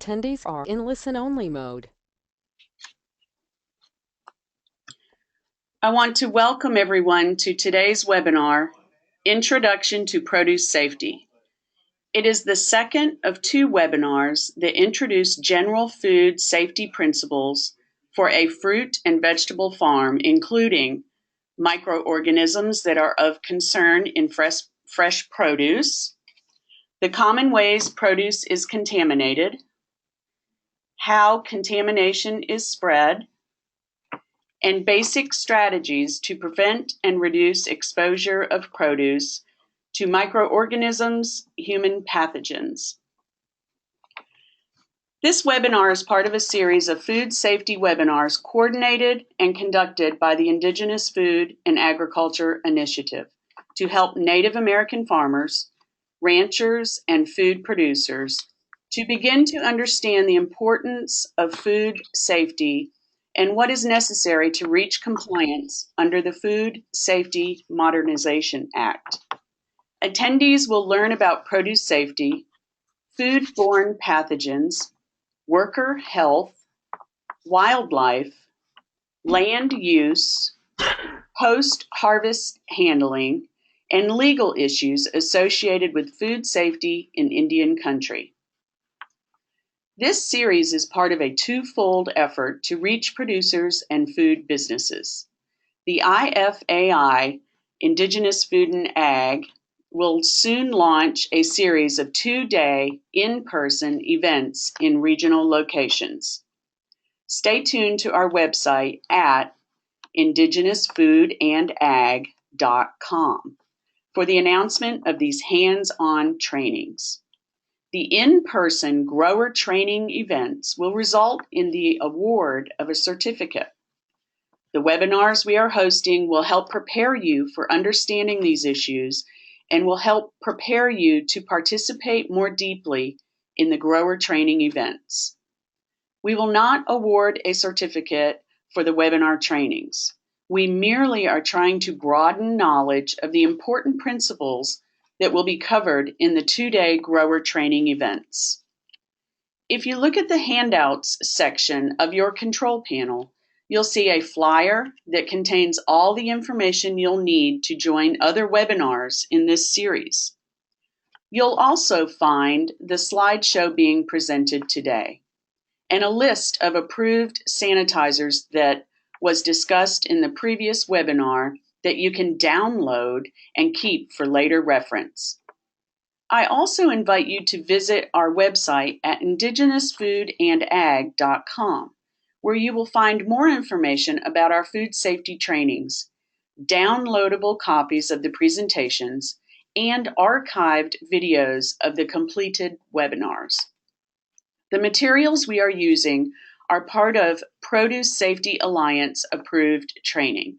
attendees are in listen-only mode. I want to welcome everyone to today's webinar, Introduction to Produce Safety. It is the second of two webinars that introduce general food safety principles for a fruit and vegetable farm, including microorganisms that are of concern in fresh produce, the common ways produce is contaminated, how contamination is spread, and basic strategies to prevent and reduce exposure of produce to microorganisms, human pathogens. This webinar is part of a series of food safety webinars coordinated and conducted by the Indigenous Food and Agriculture Initiative to help Native American farmers, ranchers, and food producers to begin to understand the importance of food safety and what is necessary to reach compliance under the Food Safety Modernization Act. Attendees will learn about produce safety, food-borne pathogens, worker health, wildlife, land use, post-harvest handling, and legal issues associated with food safety in Indian country. This series is part of a twofold effort to reach producers and food businesses. The IFAI, Indigenous Food and Ag, will soon launch a series of two-day in-person events in regional locations. Stay tuned to our website at indigenousfoodandag.com for the announcement of these hands-on trainings. The in-person grower training events will result in the award of a certificate. The webinars we are hosting will help prepare you for understanding these issues and will help prepare you to participate more deeply in the grower training events. We will not award a certificate for the webinar trainings. We merely are trying to broaden knowledge of the important principles that will be covered in the two-day grower training events. If you look at the handouts section of your control panel, you'll see a flyer that contains all the information you'll need to join other webinars in this series. You'll also find the slideshow being presented today and a list of approved sanitizers that was discussed in the previous webinar that you can download and keep for later reference. I also invite you to visit our website at indigenousfoodandag.com, where you will find more information about our food safety trainings, downloadable copies of the presentations, and archived videos of the completed webinars. The materials we are using are part of Produce Safety Alliance approved training.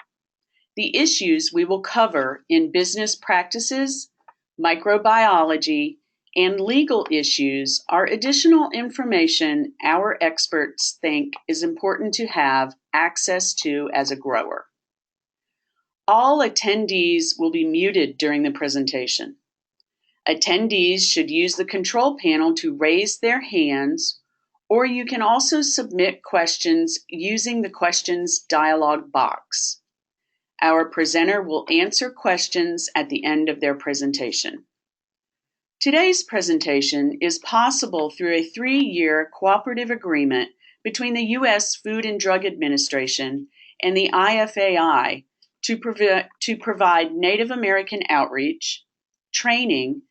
The issues we will cover in business practices, microbiology, and legal issues are additional information our experts think is important to have access to as a grower. All attendees will be muted during the presentation. Attendees should use the control panel to raise their hands, or you can also submit questions using the questions dialog box. Our presenter will answer questions at the end of their presentation. Today's presentation is possible through a 3-year cooperative agreement between the U.S. Food and Drug Administration and the IFAI to provide Native American outreach, training,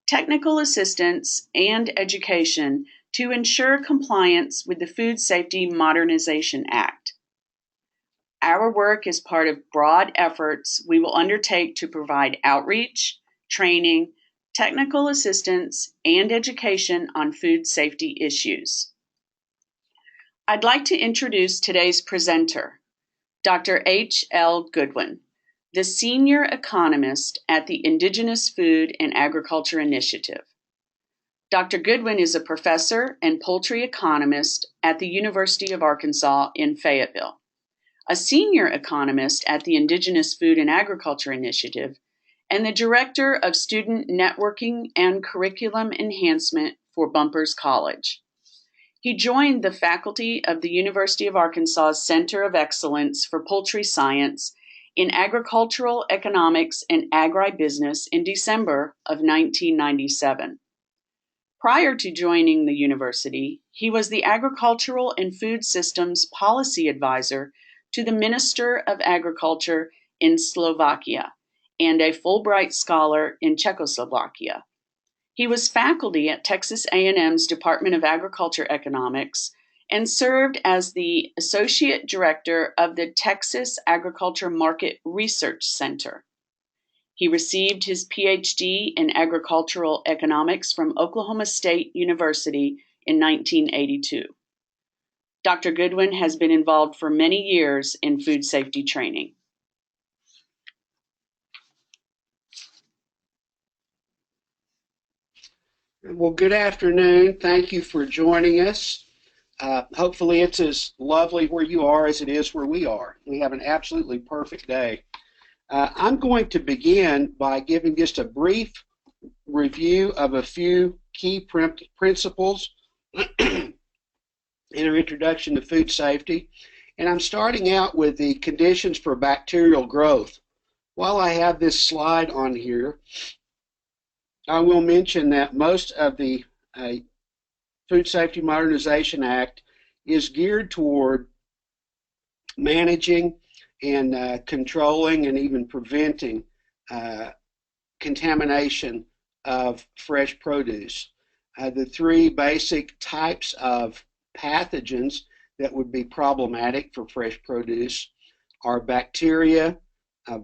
technical assistance, and education to ensure compliance with the Food Safety Modernization Act. Our work is part of broad efforts we will undertake to provide outreach, training, technical assistance, and education on food safety issues. I'd like to introduce today's presenter, Dr. H.L. Goodwin, the Senior Economist at the Indigenous Food and Agriculture Initiative. Dr. Goodwin is a professor and poultry economist at the University of Arkansas in Fayetteville, a senior economist at the Indigenous Food and Agriculture Initiative, and the Director of Student Networking and Curriculum Enhancement for Bumpers College. He joined the faculty of the University of Arkansas's Center of Excellence for Poultry Science in Agricultural Economics and Agribusiness in December of 1997. Prior to joining the university, he was the Agricultural and Food Systems Policy Advisor to the Minister of Agriculture in Slovakia and a Fulbright Scholar in Czechoslovakia. He was faculty at Texas A&M's Department of Agriculture Economics and served as the Associate Director of the Texas Agriculture Market Research Center. He received his PhD in Agricultural Economics from Oklahoma State University in 1982. Dr. Goodwin has been involved for many years in food safety training. Well, good afternoon. Thank you for joining us. Hopefully it's as lovely where you are as it is where we are. We have an absolutely perfect day. I'm going to begin by giving just a brief review of a few key principles in our introduction to food safety. And I'm starting out with the conditions for bacterial growth. While I have this slide on here, I will mention that most of the Food Safety Modernization Act is geared toward managing and controlling and even preventing contamination of fresh produce. The three basic types of pathogens that would be problematic for fresh produce are bacteria,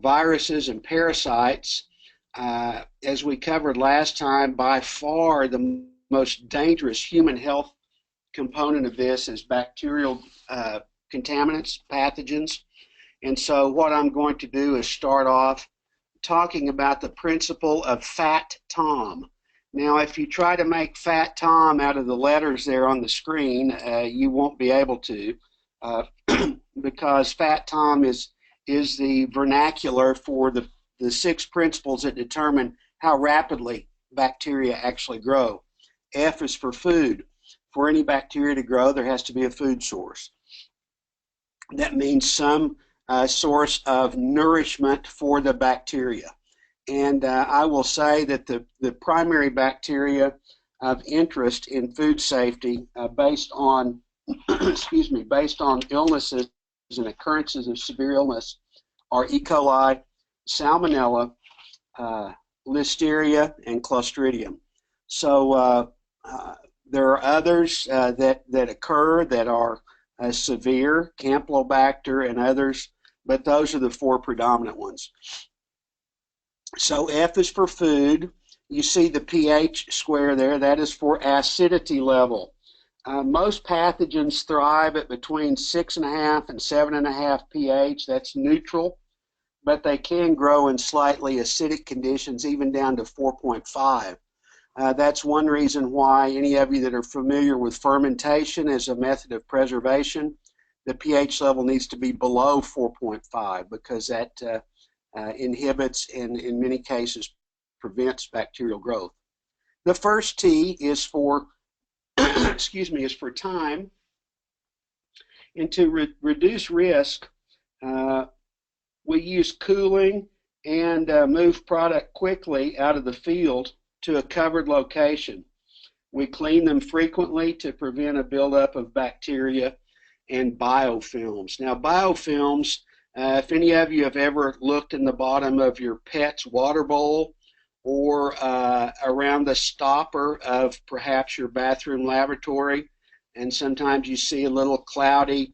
viruses, and parasites. As we covered last time, by far the most dangerous human health component of this is bacterial contaminants, pathogens. And so what I'm going to do is start off talking about the principle of Fat Tom. Now, if you try to make Fat Tom out of the letters there on the screen, you won't be able to because Fat Tom is the vernacular for the 6 principles that determine how rapidly bacteria actually grow. F is for food. For any bacteria to grow, there has to be a food source. That means some source of nourishment for the bacteria. And I will say that the primary bacteria of interest in food safety based on based on illnesses and occurrences of severe illness are E. coli, Salmonella, Listeria, and Clostridium. So there are others that occur that are severe, Campylobacter and others, but those are the 4 predominant ones. So F is for food. You see the pH square there. That is for acidity level. Most pathogens thrive at between 6.5 and 7.5 pH. That's neutral, but they can grow in slightly acidic conditions, even down to 4.5. That's one reason why any of you that are familiar with fermentation as a method of preservation, the pH level needs to be below 4.5 because that inhibits and in many cases prevents bacterial growth. The first T is for is for time, and to reduce risk, we use cooling and move product quickly out of the field to a covered location. We clean them frequently to prevent a buildup of bacteria and biofilms. Now, biofilms, if any of you have ever looked in the bottom of your pet's water bowl or around the stopper of perhaps your bathroom lavatory, and sometimes you see a little cloudy,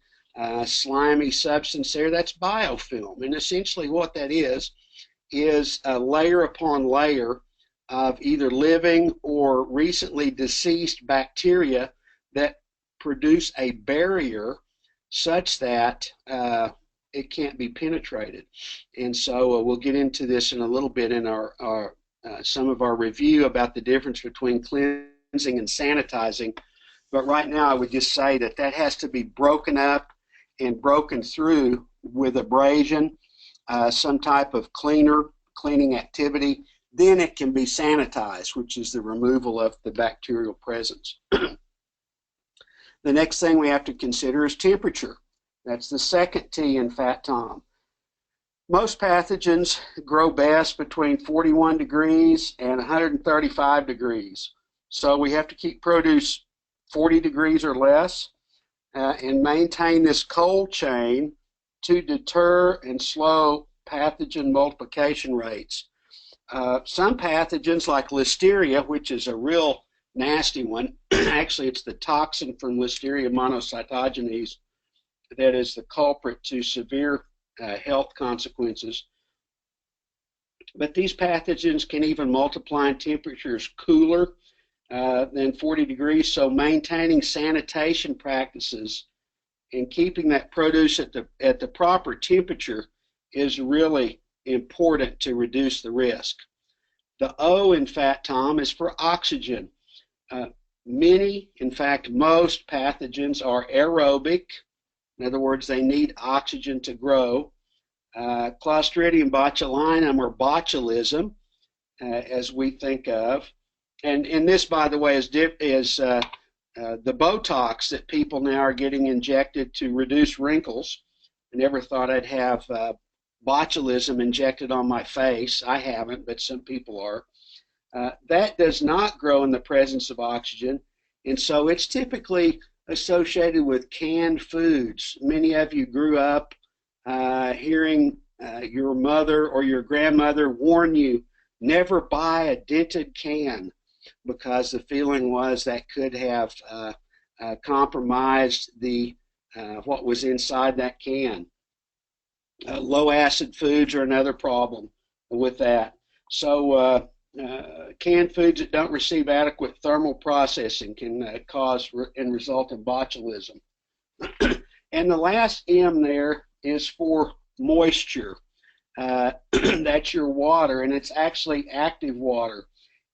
slimy substance there, that's biofilm. And essentially what that is a layer upon layer of either living or recently deceased bacteria that produce a barrier such that it can't be penetrated. And so we'll get into this in a little bit in our some of our review about the difference between cleansing and sanitizing. But right now I would just say that that has to be broken up and broken through with abrasion, some type of cleaning activity. Then it can be sanitized, which is the removal of the bacterial presence. The next thing we have to consider is temperature. That's the second T in Fat Tom. Most pathogens grow best between 41 degrees and 135 degrees. So we have to keep produce 40 degrees or less and maintain this cold chain to deter and slow pathogen multiplication rates. Some pathogens like Listeria, which is a real nasty one, actually it's the toxin from Listeria monocytogenes that is the culprit to severe health consequences. But these pathogens can even multiply in temperatures cooler than 40 degrees, so maintaining sanitation practices and keeping that produce at the proper temperature is really important to reduce the risk. The O in Fat Tom is for oxygen. Many, in fact, most pathogens are aerobic. In other words, they need oxygen to grow. Clostridium botulinum, or botulism, as we think of. And this, by the way, is the Botox that people now are getting injected to reduce wrinkles. I never thought I'd have botulism injected on my face. I haven't, but some people are. That does not grow in the presence of oxygen, and so it's typically associated with canned foods. Many of you grew up hearing your mother or your grandmother warn you, never buy a dented can, because the feeling was that could have compromised the what was inside that can. Low acid foods are another problem with that. So canned foods that don't receive adequate thermal processing can cause and result in botulism. And the last M there is for moisture. That's your water, and it's actually active water.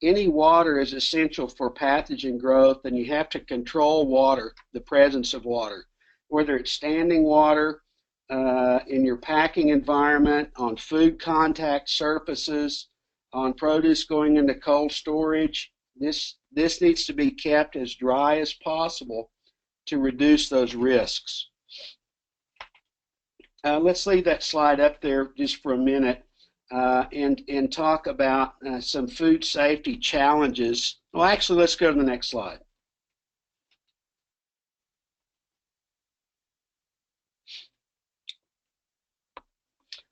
Any water is essential for pathogen growth, and you have to control water, the presence of water, whether it's standing water in your packing environment, on food contact surfaces, on produce going into cold storage. This needs to be kept as dry as possible to reduce those risks. Let's leave that slide up there just for a minute and talk about some food safety challenges. Well, actually, let's go to the next slide.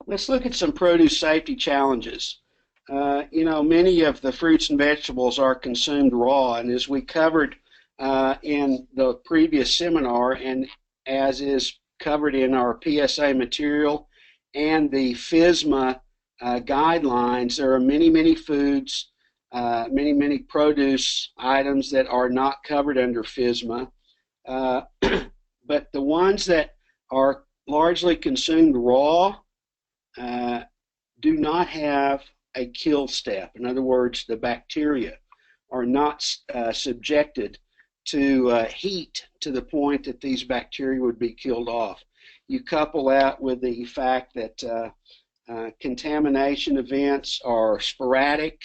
Let's look at some produce safety challenges. Many of the fruits and vegetables are consumed raw, and as we covered in the previous seminar, and as is covered in our PSA material and the FSMA guidelines, there are many foods, many produce items that are not covered under FSMA, but the ones that are largely consumed raw do not have a kill step. In other words, the bacteria are not subjected to heat to the point that these bacteria would be killed off. You couple that with the fact that contamination events are sporadic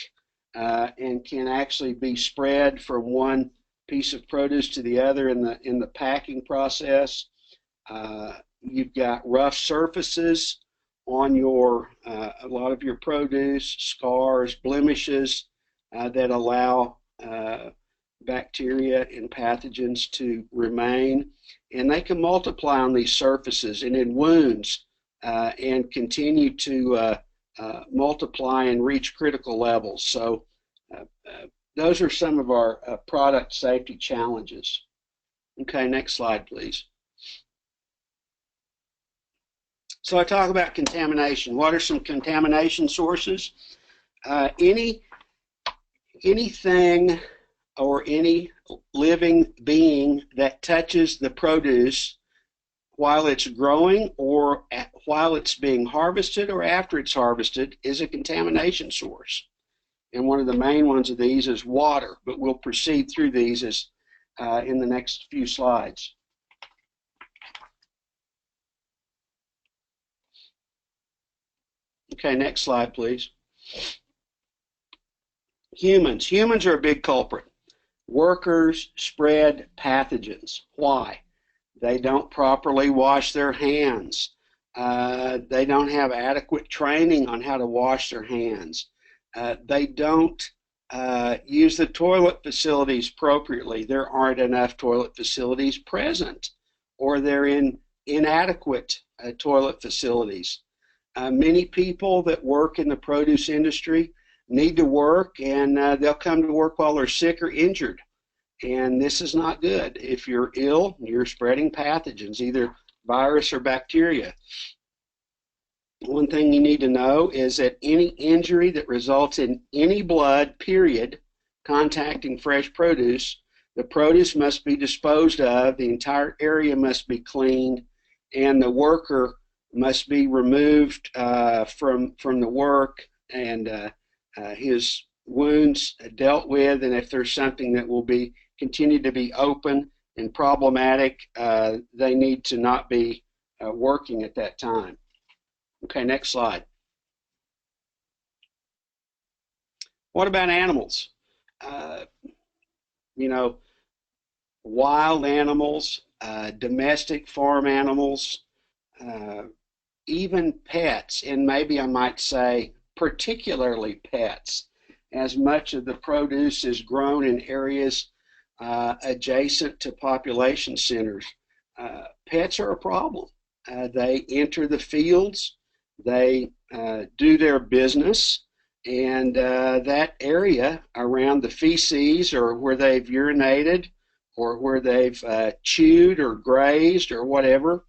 and can actually be spread from one piece of produce to the other in the packing process. You've got rough surfaces on a lot of your produce, scars, blemishes that allow bacteria and pathogens to remain, and they can multiply on these surfaces and in wounds and continue to multiply and reach critical levels. So those are some of our product safety challenges. Okay, next slide, please. So I talk about contamination. What are some contamination sources? Anything or any living being that touches the produce while it's growing or while it's being harvested or after it's harvested is a contamination source. And one of the main ones of these is water, but we'll proceed through these as in the next few slides. Okay, next slide, please. Humans are a big culprit. Workers spread pathogens. Why? They don't properly wash their hands. They don't have adequate training on how to wash their hands. They don't use the toilet facilities appropriately. There aren't enough toilet facilities present, or they're in inadequate toilet facilities. Many people that work in the produce industry need to work, and they'll come to work while they're sick or injured. And this is not good. If you're ill, you're spreading pathogens, either virus or bacteria. One thing you need to know is that any injury that results in any blood, period, contacting fresh produce, the produce must be disposed of, the entire area must be cleaned, and the worker must be removed from the work, and his wounds dealt with, and if there's something that will be continue to be open and problematic, they need to not be working at that time. Okay, next slide. What about animals? You know, wild animals, domestic farm animals, even pets, and maybe I might say particularly pets, as much of the produce is grown in areas adjacent to population centers. Pets are a problem. They enter the fields, they do their business, and that area around the feces, or where they've urinated, or where they've chewed or grazed or whatever,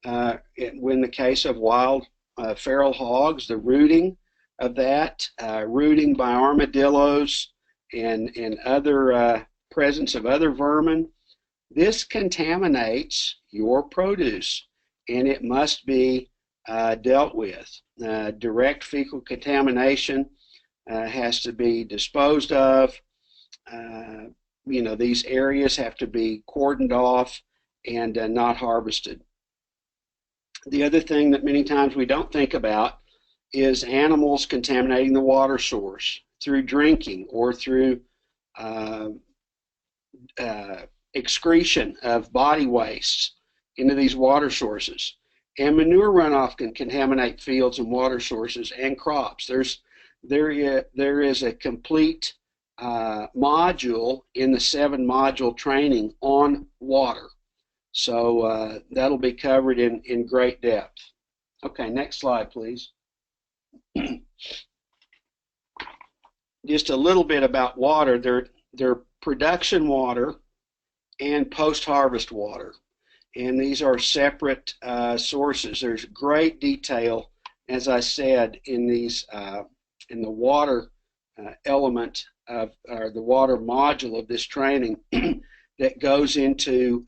in the case of wild feral hogs, the rooting of that, rooting by armadillos and other presence of other vermin, this contaminates your produce, and it must be dealt with. Direct fecal contamination has to be disposed of. You know, these areas have to be cordoned off and not harvested. The other thing that many times we don't think about is animals contaminating the water source through drinking or through excretion of body wastes into these water sources. And manure runoff can contaminate fields and water sources and crops. There is a complete module in the 7-module training on water. So that'll be covered in great depth. Okay, next slide, please. Just a little bit about water. They're production water and post-harvest water, and these are separate sources. There's great detail, as I said, in these in the water element of, or the water module of this training that goes into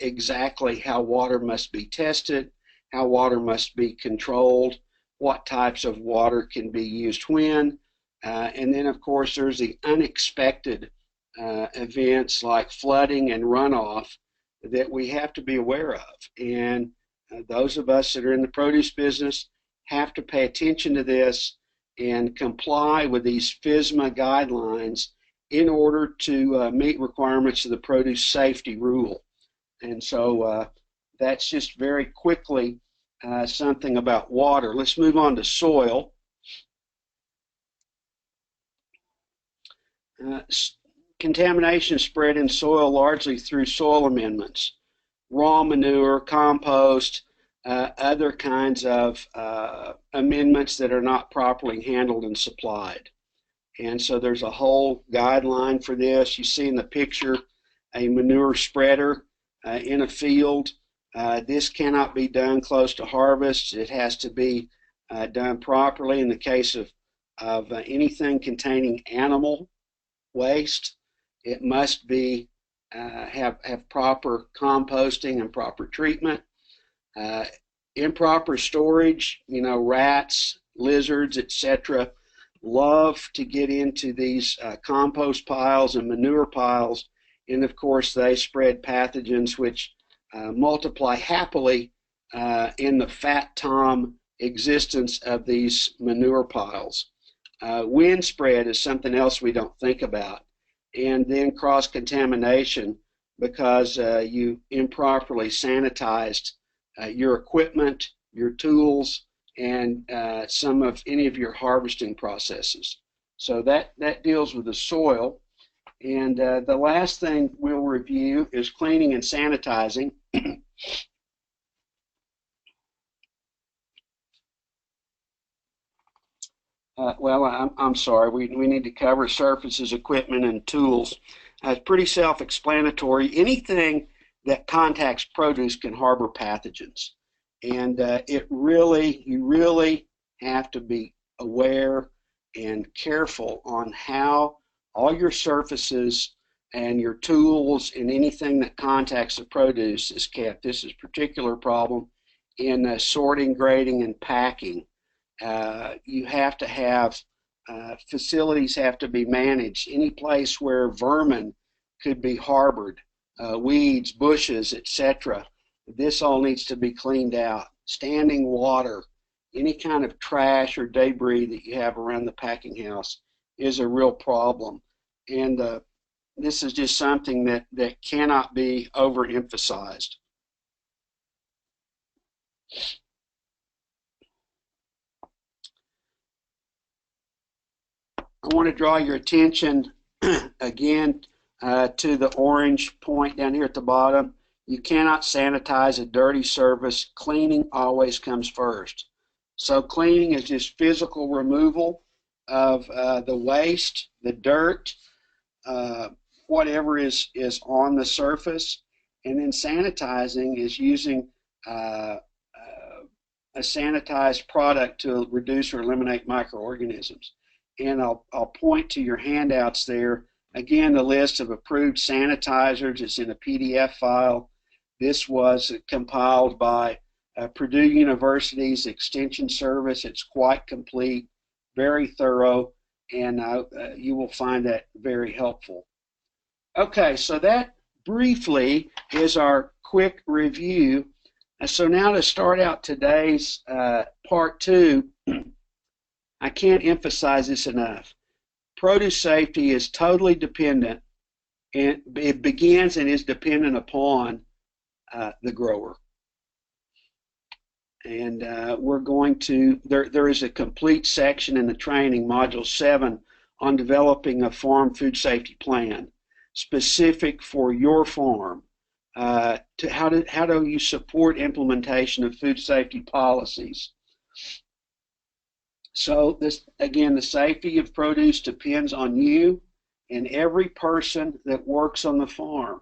exactly how water must be tested, how water must be controlled, what types of water can be used when, and then of course there's the unexpected events like flooding and runoff that we have to be aware of. And those of us that are in the produce business have to pay attention to this and comply with these FSMA guidelines in order to meet requirements of the produce safety rule. And so that's just very quickly something about water. Let's move on to soil. Contamination spread in soil largely through soil amendments, raw manure, compost, other kinds of amendments that are not properly handled and supplied. And so there's a whole guideline for this. You see in the picture a manure spreader in a field. This cannot be done close to harvest. It has to be done properly. In the case of anything containing animal waste, it must be have proper composting and proper treatment. Improper storage, you know, rats, lizards, etc., love to get into these compost piles and manure piles, and of course they spread pathogens which multiply happily in the fat tom existence of these manure piles. Wind spread is something else we don't think about. and then cross-contamination because you improperly sanitized your equipment, your tools, and any of your harvesting processes. So that deals with the soil. And the last thing we'll review is cleaning and sanitizing. Well, I'm sorry, we need to cover surfaces, equipment, and tools. It's pretty self-explanatory. Anything that contacts produce can harbor pathogens. And you really have to be aware and careful on how all your surfaces and your tools and anything that contacts the produce is kept. This is a particular problem in sorting, grading, and packing. You have to have facilities have to be managed. Any place where vermin could be harbored, weeds, bushes, etc. This all needs to be cleaned out. Standing water, any kind of trash or debris that you have around the packing house is a real problem. And this is just something that cannot be overemphasized. I want to draw your attention again to the orange point down here at the bottom. You cannot sanitize a dirty surface. Cleaning always comes first. So cleaning is just physical removal of the waste, the dirt, whatever is on the surface. And then sanitizing is using a sanitized product to reduce or eliminate microorganisms. And I'll point to your handouts there. Again, the list of approved sanitizers is in a PDF file. This was compiled by Purdue University's Extension Service. It's quite complete, very thorough, and you will find that very helpful. Okay, so that briefly is our quick review. So now to start out today's part 2, I can't emphasize this enough. Produce safety is totally dependent, and it begins and is dependent upon the grower. And we're going to, there is a complete section in the training, Module 7, on developing a farm food safety plan specific for your farm. To how do you support implementation of food safety policies? So this, again, the safety of produce depends on you and every person that works on the farm.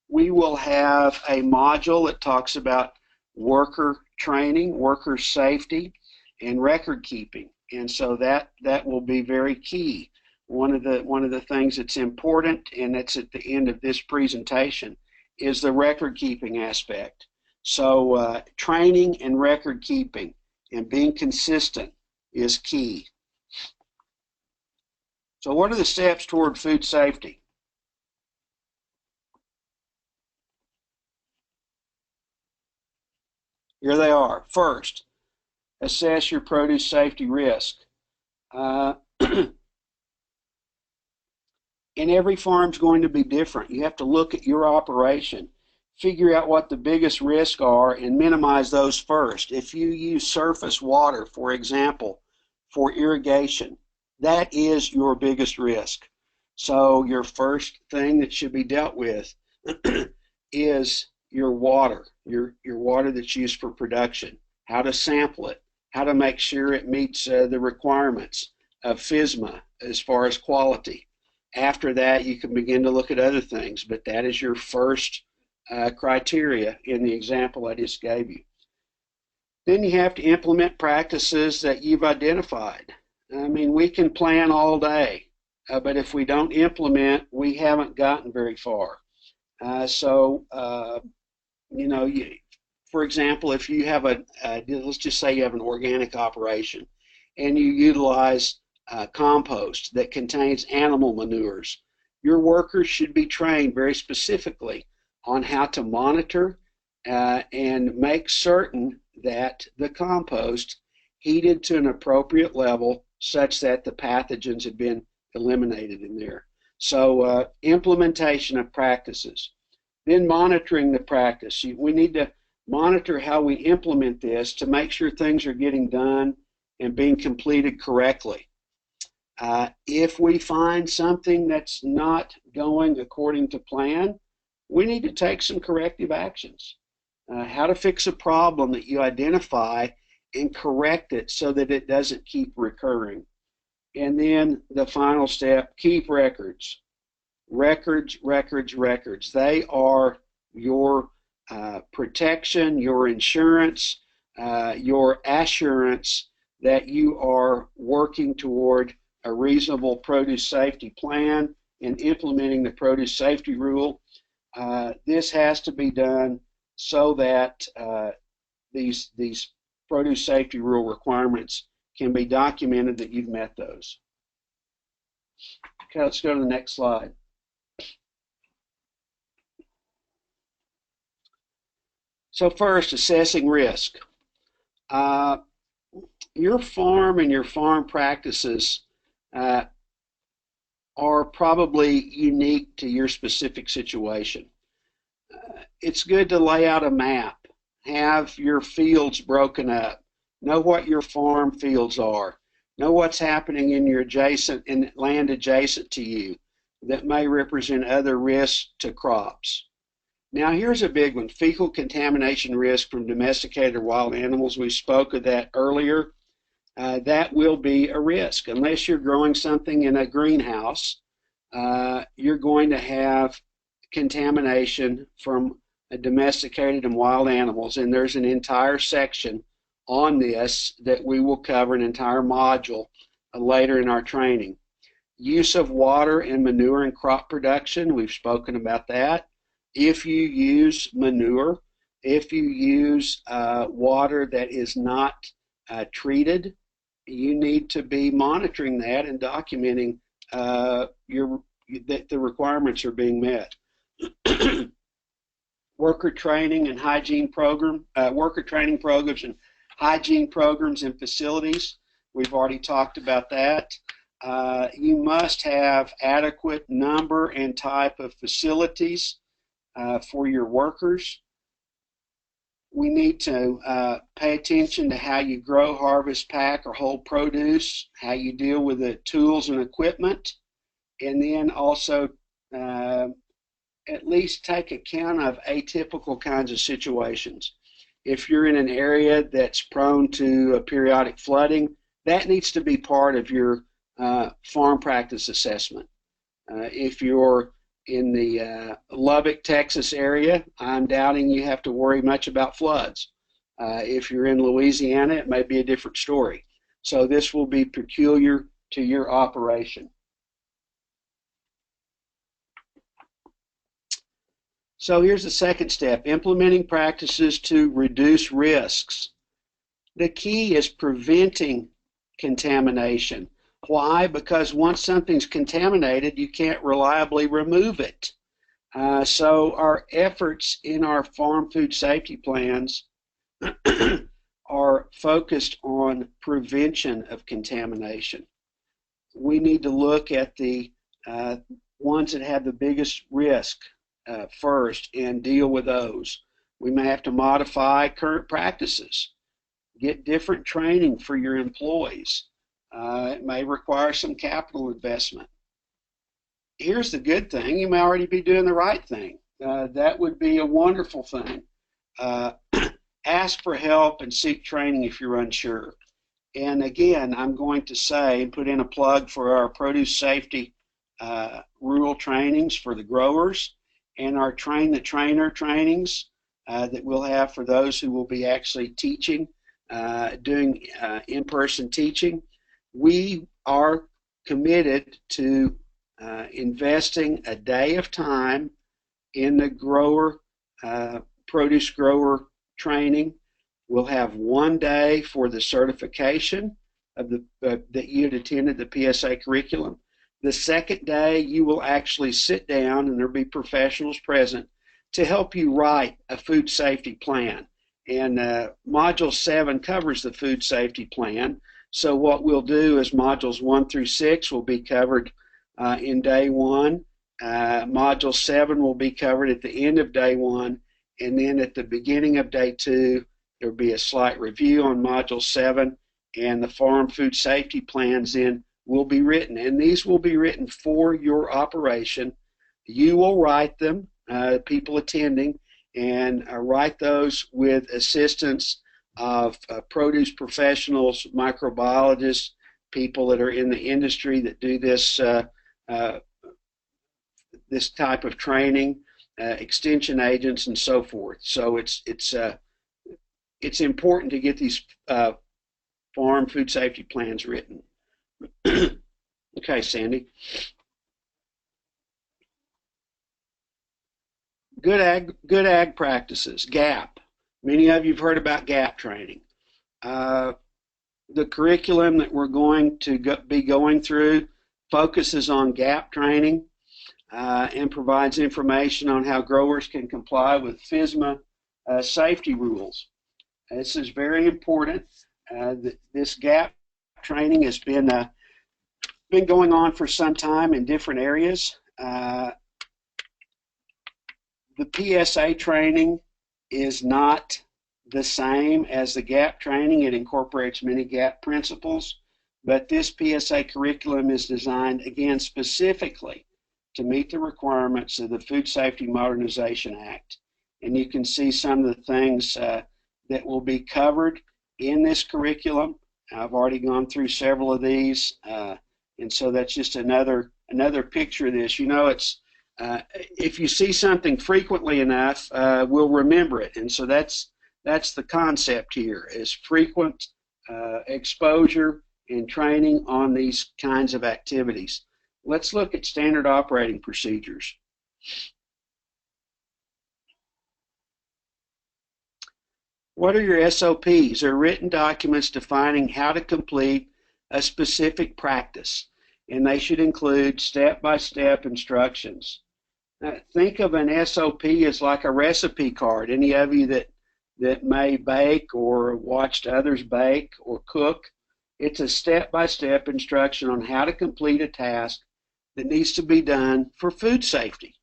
We will have a module that talks about worker training, worker safety, and record keeping, and so that will be very key. One of the things that's important, and that's at the end of this presentation, is the record keeping aspect. So training and record keeping and being consistent is key. So what are the steps toward food safety? Here they are. First, assess your produce safety risk. And every farm's going to be different. You have to look at your operation, figure out what the biggest risks are, and minimize those first. If you use surface water, for example, for irrigation, that is your biggest risk. So your first thing that should be dealt with is your water, your water that's used for production, how to sample it, how to make sure it meets the requirements of FSMA as far as quality. After that, you can begin to look at other things, but that is your first criteria in the example I just gave you. Then you have to implement practices that you've identified. I mean, we can plan all day, but if we don't implement, we haven't gotten very far. You know, for example, if you have let's just say you have an organic operation and you utilize compost that contains animal manures, your workers should be trained very specifically on how to monitor and make certain that the compost heated to an appropriate level such that the pathogens have been eliminated in there. So implementation of practices. Then monitoring the practice. We need to monitor how we implement this to make sure things are getting done and being completed correctly. If we find something that's not going according to plan, we need to take some corrective actions. How to fix a problem that you identify and correct it so that it doesn't keep recurring. And then the final step, keep records. Records. They are your protection, your insurance, your assurance that you are working toward a reasonable produce safety plan and implementing the produce safety rule. This has to be done so that these produce safety rule requirements can be documented that you've met those. Okay, let's go to the next slide. So first, assessing risk. Your farm and your farm practices are probably unique to your specific situation. It's good to lay out a map, have your fields broken up, know what your farm fields are, know what's happening in your land adjacent to you that may represent other risks to crops. Now here's a big one, fecal contamination risk from domesticated or wild animals. We spoke of that earlier. That will be a risk. Unless you're growing something in a greenhouse, you're going to have contamination from domesticated and wild animals, and there's an entire section on this that we will cover, an entire module later in our training. Use of water and manure in crop production, we've spoken about that. If you use manure, if you use water that is not treated, you need to be monitoring that and documenting that the requirements are being met. Worker training and hygiene programs and hygiene programs in facilities. We've already talked about that. You must have adequate number and type of facilities for your workers. We need to pay attention to how you grow, harvest, pack, or hold produce, how you deal with the tools and equipment, and then also at least take account of atypical kinds of situations. If you're in an area that's prone to periodic flooding, that needs to be part of your farm practice assessment. If you're in the Lubbock, Texas area, I'm doubting you have to worry much about floods. If you're in Louisiana, it may be a different story. So this will be peculiar to your operation. So here's the second step, implementing practices to reduce risks. The key is preventing contamination. Why? Because once something's contaminated, you can't reliably remove it. So our efforts in our farm food safety plans are focused on prevention of contamination. We need to look at the ones that have the biggest risk first and deal with those. We may have to modify current practices, get different training for your employees. It may require some capital investment. Here's the good thing, you may already be doing the right thing. That would be a wonderful thing. Ask for help and seek training if you're unsure. And again, I'm going to say and put in a plug for our produce safety rural trainings for the growers and our train the trainer trainings that we'll have for those who will be actually teaching, doing in-person teaching. We are committed to investing a day of time in the produce grower training. We'll have one day for the certification of that you had attended the PSA curriculum. The second day, you will actually sit down, and there'll be professionals present to help you write a food safety plan. And Module 7 covers the food safety plan. So what we'll do is Modules 1 through 6 will be covered in day 1. Module 7 will be covered at the end of day 1, and then at the beginning of day 2, there'll be a slight review on Module 7, and the farm food safety plans then will be written. And these will be written for your operation. You will write them, people attending, and write those with assistance of produce professionals, microbiologists, people that are in the industry that do this this type of training, extension agents, and so forth. So it's important to get these farm food safety plans written. Okay, Sandy. Good ag practices, GAP. Many of you have heard about GAP training. The curriculum that we're going to be going through focuses on GAP training and provides information on how growers can comply with FSMA safety rules. This is very important. This GAP training has been going on for some time in different areas. The PSA training is not the same as the GAP training. It incorporates many GAP principles, but this PSA curriculum is designed, again, specifically to meet the requirements of the Food Safety Modernization Act. And you can see some of the things that will be covered in this curriculum. I've already gone through several of these, and so that's just another picture of this. You know, it's if you see something frequently enough, we'll remember it, and so that's the concept here: is frequent exposure and training on these kinds of activities. Let's look at standard operating procedures. What are your SOPs? They're written documents defining how to complete a specific practice, and they should include step-by-step instructions. Think of an SOP as like a recipe card. Any of you that may bake or watched others bake or cook, it's a step-by-step instruction on how to complete a task that needs to be done for food safety.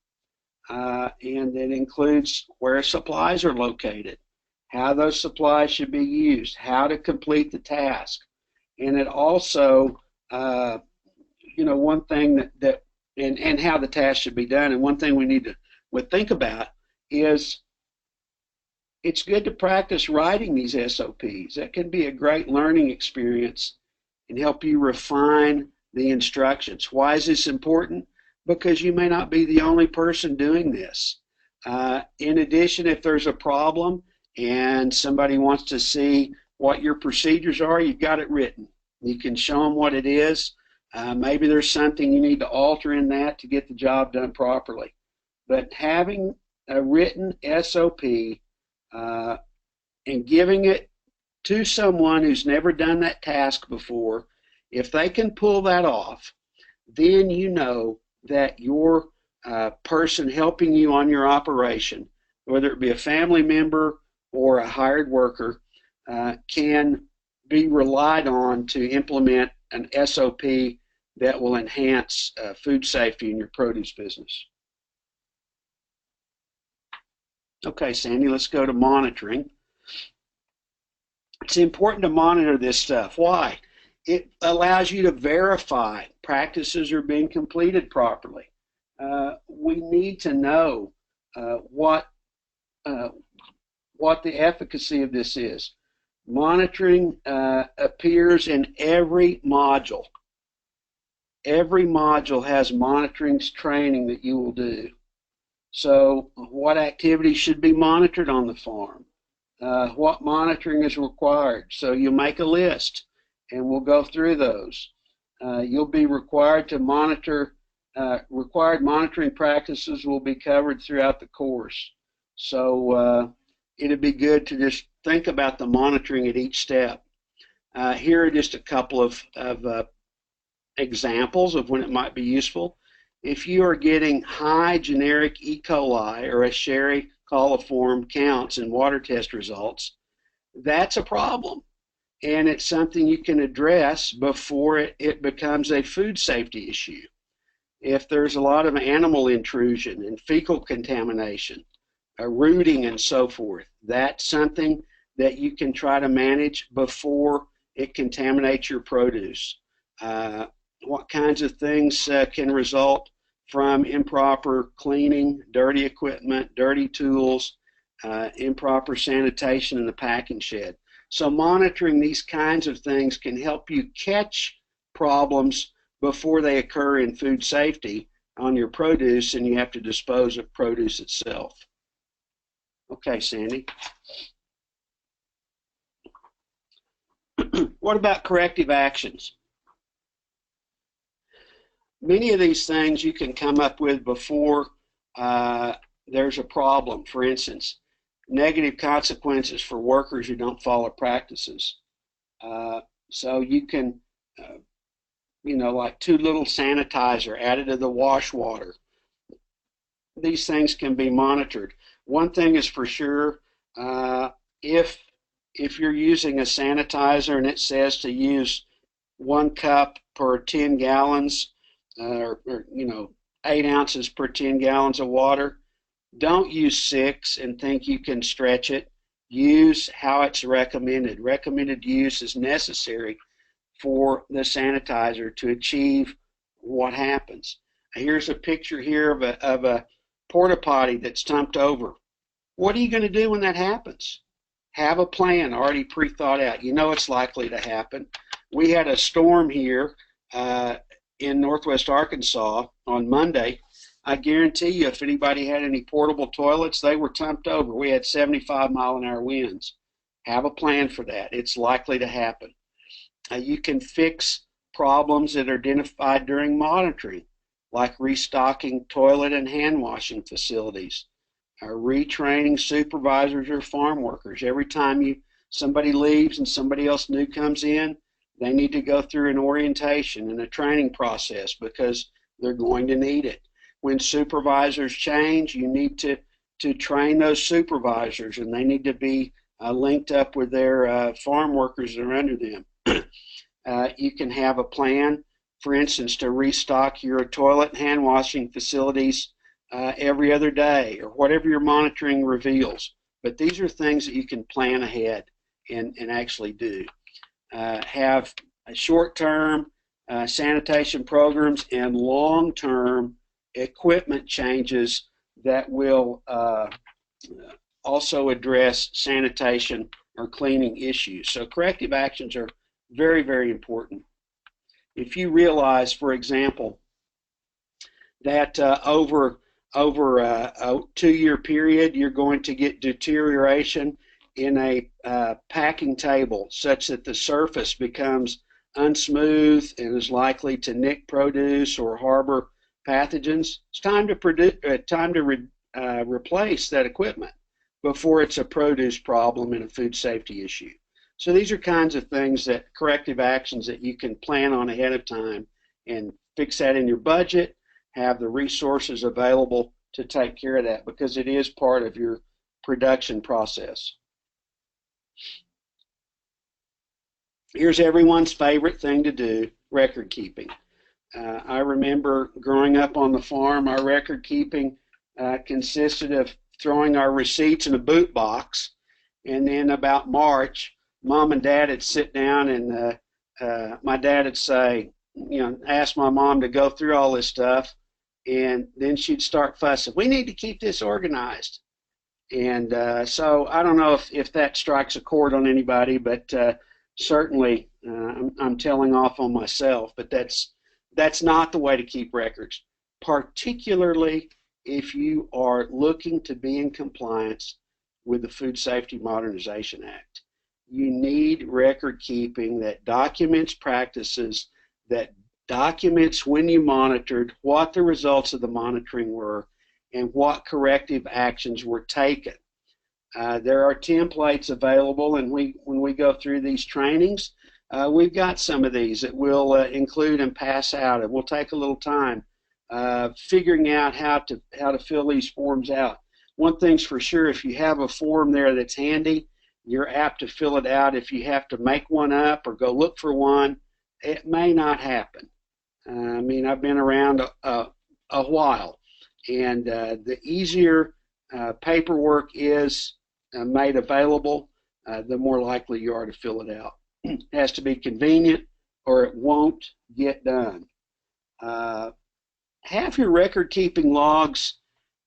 And it includes where supplies are located, how those supplies should be used, how to complete the task. And it also, one thing and how the task should be done. And one thing we need to think about is it's good to practice writing these SOPs. That can be a great learning experience and help you refine the instructions. Why is this important? Because you may not be the only person doing this. In addition, if there's a problem and somebody wants to see what your procedures are, you've got it written. You can show them what it is. Maybe there's something you need to alter in that to get the job done properly. But having a written SOP and giving it to someone who's never done that task before, if they can pull that off, then you know that your person helping you on your operation, whether it be a family member or a hired worker, can be relied on to implement an SOP that will enhance food safety in your produce business. Okay, Sandy, let's go to monitoring. It's important to monitor this stuff. Why? It allows you to verify practices are being completed properly. We need to know what the efficacy of this is. Monitoring appears in every module. Every module has monitoring training that you will do. So what activities should be monitored on the farm? What monitoring is required? So you'll make a list and we'll go through those. You'll be required to monitor, required monitoring practices will be covered throughout the course. So it'd be good to just think about the monitoring at each step. Here are just a couple of examples of when it might be useful. If you are getting high generic E. coli or Escherichia coliform counts in water test results, that's a problem. And it's something you can address before it becomes a food safety issue. if there's a lot of animal intrusion and fecal contamination, rooting and so forth. That's something that you can try to manage before it contaminates your produce. What kinds of things can result from improper cleaning, dirty equipment, dirty tools, improper sanitation in the packing shed. So monitoring these kinds of things can help you catch problems before they occur in food safety on your produce and you have to dispose of produce itself. Okay, Sandy. What about corrective actions? Many of these things you can come up with before there's a problem. For instance, negative consequences for workers who don't follow practices. So you can, like too little sanitizer added to the wash water. These things can be monitored. One thing is for sure, if you're using a sanitizer and it says to use 1 cup per 10 gallons, or 8 ounces per 10 gallons of water, don't use 6 and think you can stretch it. Use how it's recommended. Recommended use is necessary for the sanitizer to achieve what happens. Here's a picture here of a porta potty that's tumped over. What are you going to do when that happens? Have a plan already pre-thought out. You know it's likely to happen. We had a storm here in northwest Arkansas on Monday. I guarantee you if anybody had any portable toilets, they were tumped over. We had 75-mile-an-hour winds. Have a plan for that. It's likely to happen. You can fix problems that are identified during monitoring, like restocking toilet and hand washing facilities, retraining supervisors or farm workers. Every time somebody leaves and somebody else new comes in, they need to go through an orientation and a training process because they're going to need it. When supervisors change, you need to train those supervisors, and they need to be linked up with their farm workers that are under them. You can have a plan, for instance, to restock your toilet and hand washing facilities every other day, or whatever your monitoring reveals. But these are things that you can plan ahead and actually do. Have short-term sanitation programs and long-term equipment changes that will also address sanitation or cleaning issues. So corrective actions are very, very important. If you realize, for example, that over a 2-year period, you're going to get deterioration in a packing table such that the surface becomes unsmooth and is likely to nick produce or harbor pathogens, it's time to replace that equipment before it's a produce problem and a food safety issue. So these are kinds of things, that corrective actions that you can plan on ahead of time and fix that in your budget, have the resources available to take care of that, because it is part of your production process. Here's everyone's favorite thing to do, record keeping. I remember growing up on the farm, our record keeping consisted of throwing our receipts in a boot box, and then about March, Mom and Dad would sit down and my dad would say, ask my mom to go through all this stuff, and then she'd start fussing. We need to keep this organized. And so I don't know if that strikes a chord on anybody, but certainly I'm telling off on myself, but that's not the way to keep records, particularly if you are looking to be in compliance with the Food Safety Modernization Act. You need record keeping that documents practices, that documents when you monitored, what the results of the monitoring were, and what corrective actions were taken. There are templates available, and when we go through these trainings, we've got some of these that we'll include and pass out, and we'll take a little time figuring out how to fill these forms out. One thing's for sure, if you have a form there that's handy, you're apt to fill it out. If you have to make one up or go look for one, it may not happen. I mean, I've been around a while, and the easier paperwork is made available, the more likely you are to fill it out. It has to be convenient or it won't get done. Have your record keeping logs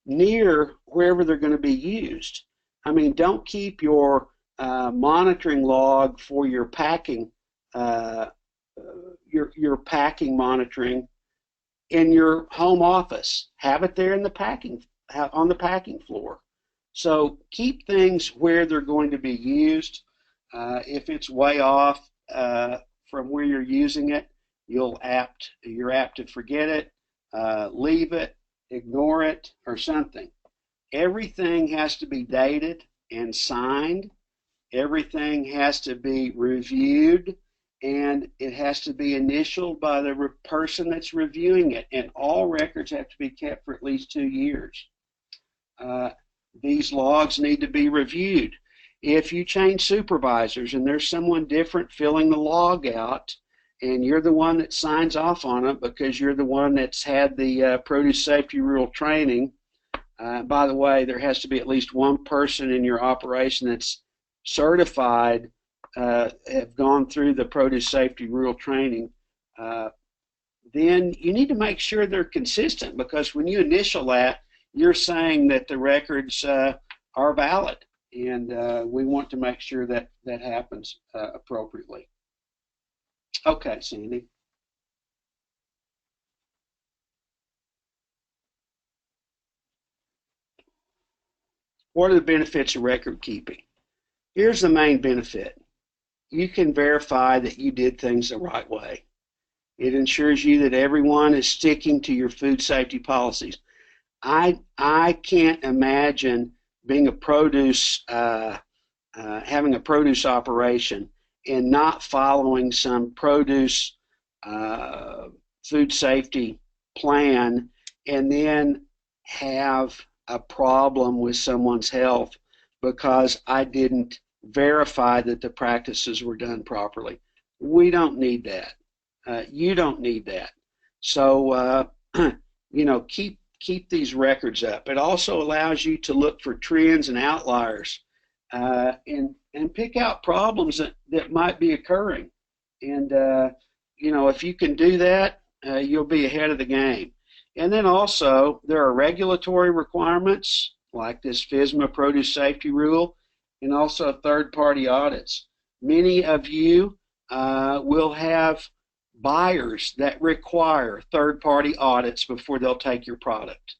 near wherever they're going to be used. I mean, don't keep your monitoring log for your packing, your packing monitoring in your home office. Have it there in the packing on the packing floor. So keep things where they're going to be used. If it's way off from where you're using it, you're apt to forget it, leave it, ignore it, or something. Everything has to be dated and signed. Everything has to be reviewed, and it has to be initialed by the person that's reviewing it. And all records have to be kept for at least 2 years. These logs need to be reviewed. If you change supervisors and there's someone different filling the log out, and you're the one that signs off on it because you're the one that's had the produce safety rule training. By the way, there has to be at least one person in your operation that's certified, have gone through the produce safety rule training. Then you need to make sure they're consistent, because when you initial that, you're saying that the records are valid, and we want to make sure that that happens appropriately. Okay, Sandy. What are the benefits of record keeping? Here's the main benefit. You can verify that you did things the right way. It ensures you that everyone is sticking to your food safety policies. I can't imagine being a produce, having a produce operation and not following some produce food safety plan, and then have a problem with someone's health because I didn't verify that the practices were done properly. We don't need that. You don't need that. So, keep these records up. It also allows you to look for trends and outliers, and pick out problems that might be occurring. And, if you can do that, you'll be ahead of the game. And then also, there are regulatory requirements like this FSMA produce safety rule, and also third-party audits. Many of you will have buyers that require third-party audits before they'll take your product.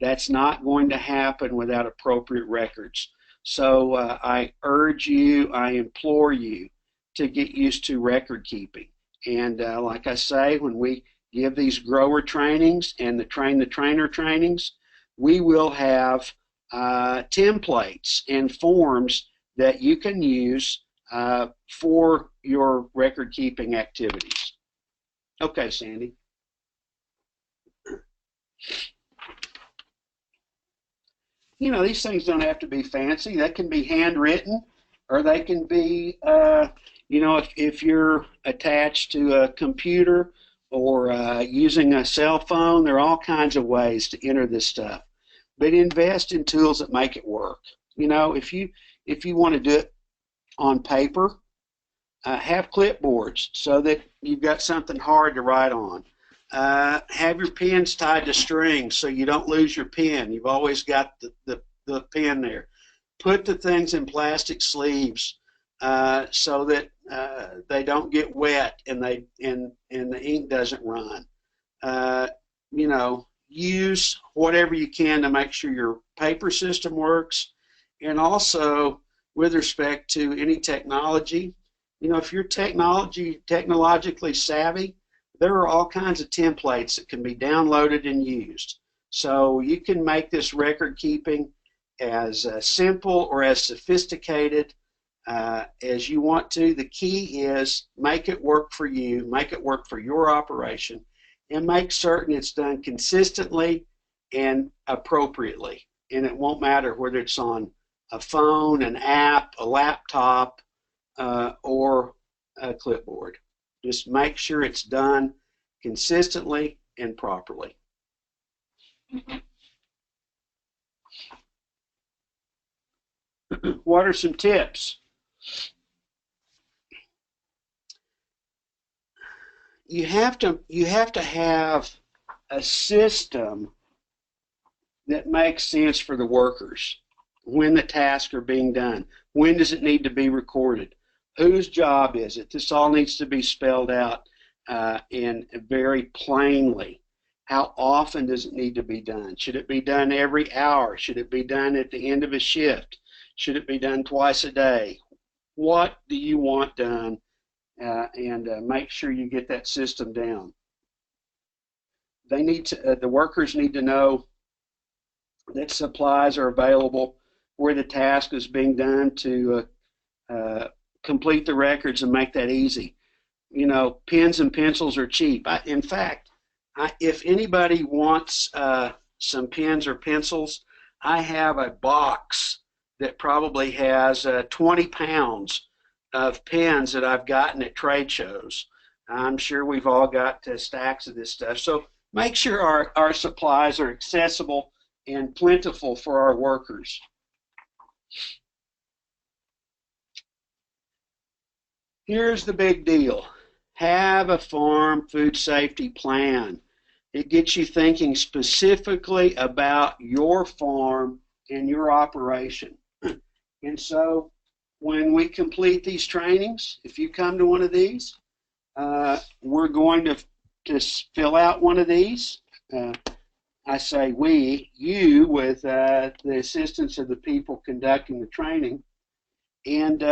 That's not going to happen without appropriate records. So I urge you, I implore you to get used to record keeping. And like I say, when we give these grower trainings and the train the trainer trainings, we will have templates and forms that you can use for your record keeping activities. Okay, Sandy. These things don't have to be fancy. They can be handwritten, or they can be, if you're attached to a computer or using a cell phone, there are all kinds of ways to enter this stuff. But invest in tools that make it work. If you want to do it on paper, have clipboards so that you've got something hard to write on. Have your pens tied to strings so you don't lose your pen. You've always got the pen there. Put the things in plastic sleeves so that they don't get wet and the ink doesn't run. Use whatever you can to make sure your paper system works. And also, with respect to any technology, if you're technologically savvy, there are all kinds of templates that can be downloaded and used. So you can make this record keeping as simple or as sophisticated as you want to. The key is make it work for you, make it work for your operation, and make certain it's done consistently and appropriately. And it won't matter whether it's on a phone, an app, a laptop, or a clipboard. Just make sure it's done consistently and properly. What are some tips? You have to have a system that makes sense for the workers. When the tasks are being done, when does it need to be recorded? Whose job is it? This all needs to be spelled out and very plainly. How often does it need to be done? Should it be done every hour? Should it be done at the end of a shift? Should it be done twice a day? What do you want done? And make sure you get that system down. They need to, the workers need to know that supplies are available where the task is being done to complete the records and make that easy. You know, pens and pencils are cheap. In fact, if anybody wants some pens or pencils, I have a box that probably has 20 pounds of pens that I've gotten at trade shows. I'm sure we've all got stacks of this stuff. So make sure our supplies are accessible and plentiful for our workers. Here's the big deal. Have a farm food safety plan. It gets you thinking specifically about your farm and your operation. And so when we complete these trainings, if you come to one of these, we're going to fill out one of these. I say we, you, with the assistance of the people conducting the training. And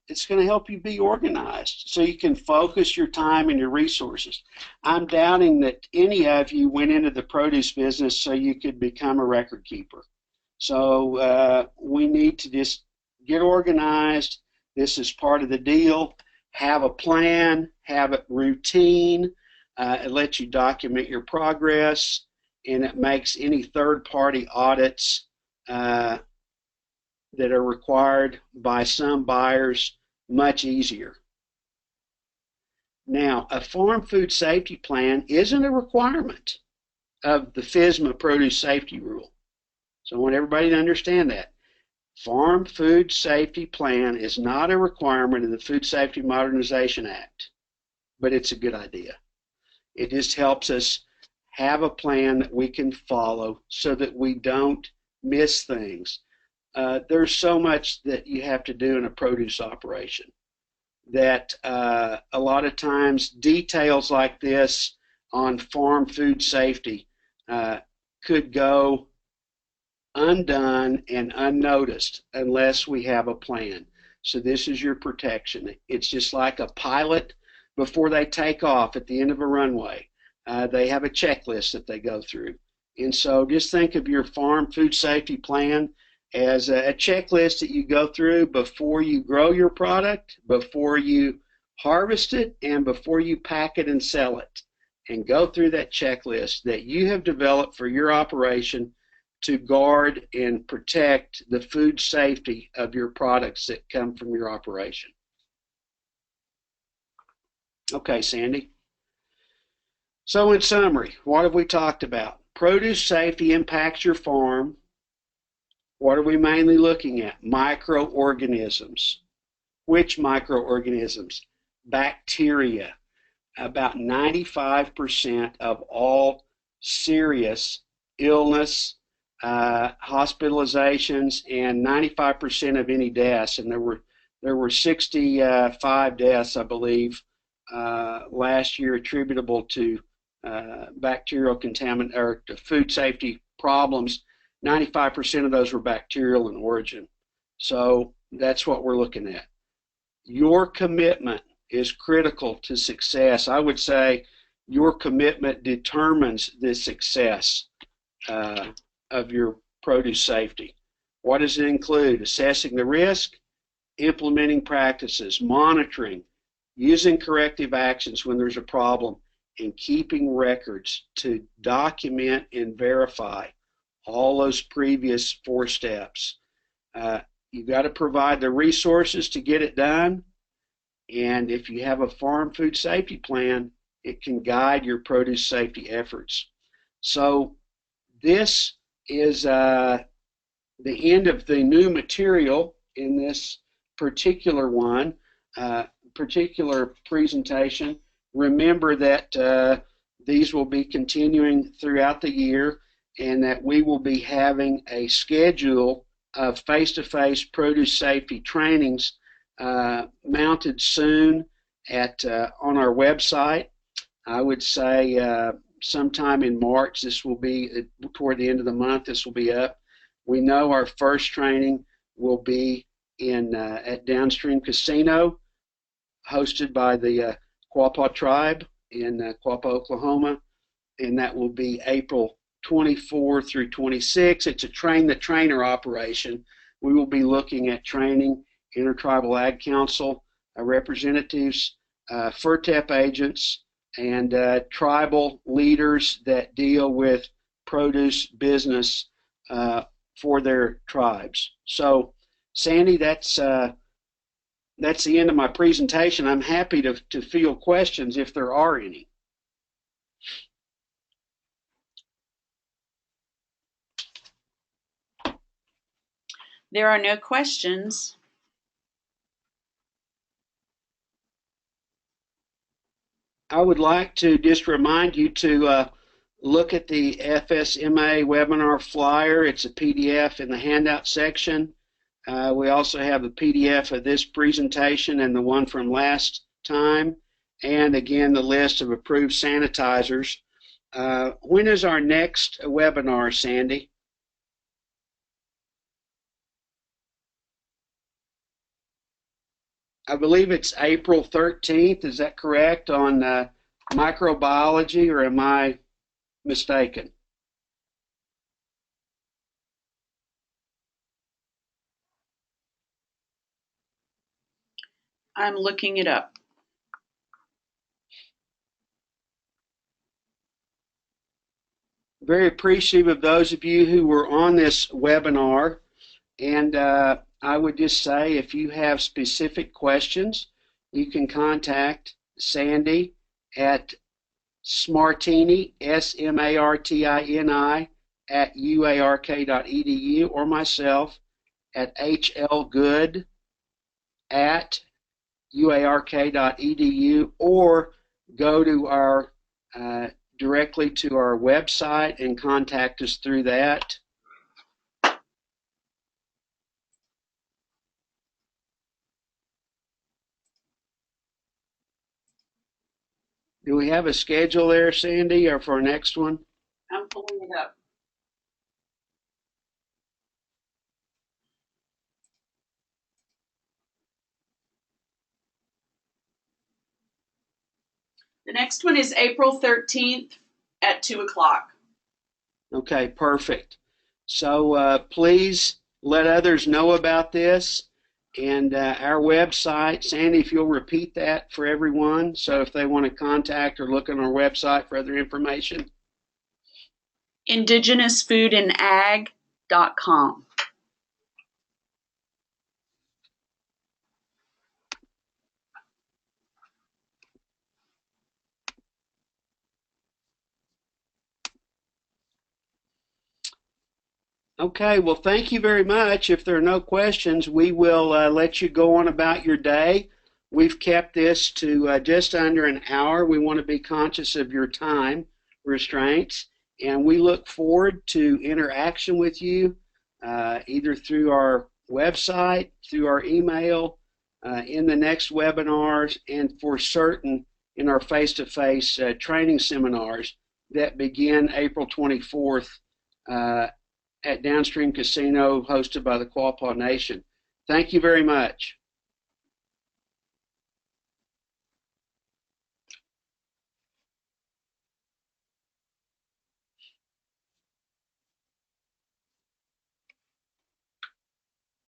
it's going to help you be organized so you can focus your time and your resources. I'm doubting that any of you went into the produce business so you could become a record keeper. So we need to just get organized. This is part of the deal. Have a plan, have it routine. It lets you document your progress, and it makes any third-party audits that are required by some buyers much easier. Now, a farm food safety plan isn't a requirement of the FSMA produce safety rule. So I want everybody to understand that. Farm food safety plan is not a requirement of the Food Safety Modernization Act, but it's a good idea. It just helps us have a plan that we can follow so that we don't miss things. There's so much that you have to do in a produce operation that a lot of times details like this on farm food safety could go undone and unnoticed unless we have a plan. So this is your protection. It's just like a pilot before they take off at the end of a runway. They have a checklist that they go through. And so just think of your farm food safety plan as a checklist that you go through before you grow your product, before you harvest it, and before you pack it and sell it. And go through that checklist that you have developed for your operation to guard and protect the food safety of your products that come from your operation. Okay, Sandy. So in summary, what have we talked about? Produce safety impacts your farm. What are we mainly looking at? Microorganisms. Which microorganisms? Bacteria. About 95% of all serious illness, hospitalizations, and 95% of any deaths. And there were 65 deaths, I believe, last year attributable to bacterial contaminant or to food safety problems. 95% of those were bacterial in origin. So that's what we're looking at. Your commitment is critical to success. I would say your commitment determines the success of your produce safety. What does it include? Assessing the risk, implementing practices, monitoring, using corrective actions when there's a problem, and keeping records to document and verify all those previous 4 steps. You've got to provide the resources to get it done. And if you have a farm food safety plan, it can guide your produce safety efforts. So this is the end of the new material in this particular particular presentation. Remember that these will be continuing throughout the year, and that we will be having a schedule of face-to-face produce safety trainings mounted soon on our website. I would say sometime in March, this will be toward the end of the month, this will be up. We know our first training will be at Downstream Casino, hosted by the Quapaw Tribe in Quapaw, Oklahoma, and that will be April 24 through 26. It's a train-the-trainer operation. We will be looking at training Intertribal Ag Council representatives, FERTEP agents, and tribal leaders that deal with produce business for their tribes. So, Sandy, that's the end of my presentation. I'm happy to field questions if there are any. There are no questions. I would like to just remind you to look at the FSMA webinar flyer. It's a PDF in the handout section. We also have a PDF of this presentation and the one from last time, and again the list of approved sanitizers. When is our next webinar, Sandy? I believe it's April 13th, is that correct, on microbiology, or am I mistaken? I'm looking it up. Very appreciative of those of you who were on this webinar, and I would just say, if you have specific questions, you can contact Sandy at Smartini, SMARTINI, at uark.edu, or myself at hlgood at uark.edu, or go to our directly to our website and contact us through that. Do we have a schedule there, Sandy, or for our next one? I'm pulling it up. The next one is April 13th at 2 o'clock. Okay, perfect. So please let others know about this. And our website, Sandy, if you'll repeat that for everyone, so if they want to contact or look on our website for other information. indigenousfoodandag.com. Okay, well, thank you very much. If there are no questions, we will let you go on about your day. We've kept this to just under an hour. We want to be conscious of your time restraints, and we look forward to interaction with you either through our website, through our email, in the next webinars, and for certain in our face-to-face training seminars that begin April 24th at Downstream Casino, hosted by the Quapaw Nation. Thank you very much.